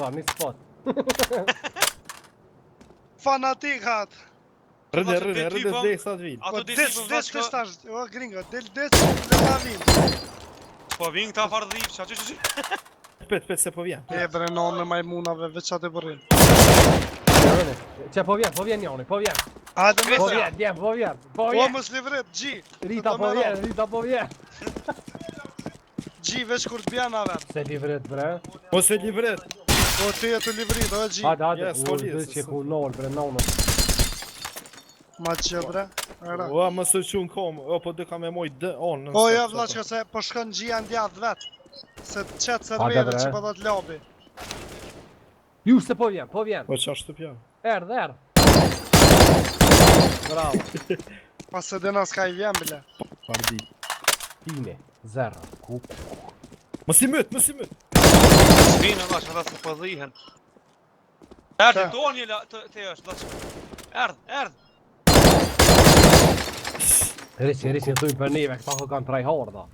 Fan i spot. Fanatik hat. Rrëde dhe sa të vinë. Po Ato des desi po des vazhko. tash, o gringo, del le ta vin. Po vin këta fardhip, çu. Pet se po vjen. E bre nonë majmunave veç atë bërin. Çe po vjen njoni, po vjen. Hajde Po mos. vjen, po vjen. Po Po vjen. mos livret G. Rita po vjen, Rita po vjen. G veç kur të bjen aver. Se livret bre. Mos e livret. Po ti e të livrit, o G. Hajde, Yes, u polic, dhe që ku nol bre nonën. Ma që bre. Era. Ua, mos e qun kom. O, po dhe ka me moj dë on. Po ja vllaçka se po shkon G janë djath vet. Se të qetë se Hajde, rrëve bre. që po do të lobi. Ju se po vjen, po vjen. Po qash të pja. Erdh. Bravo. Pas se dena s'ka i vjen bile. Pardi. Tine, zero, ku. Mos i myt, mos i myt. Vinë vash ata se po dhihen. Erdhi Toni te është, vash. Erdh. Risi, tu për neve, këta kanë tryharda.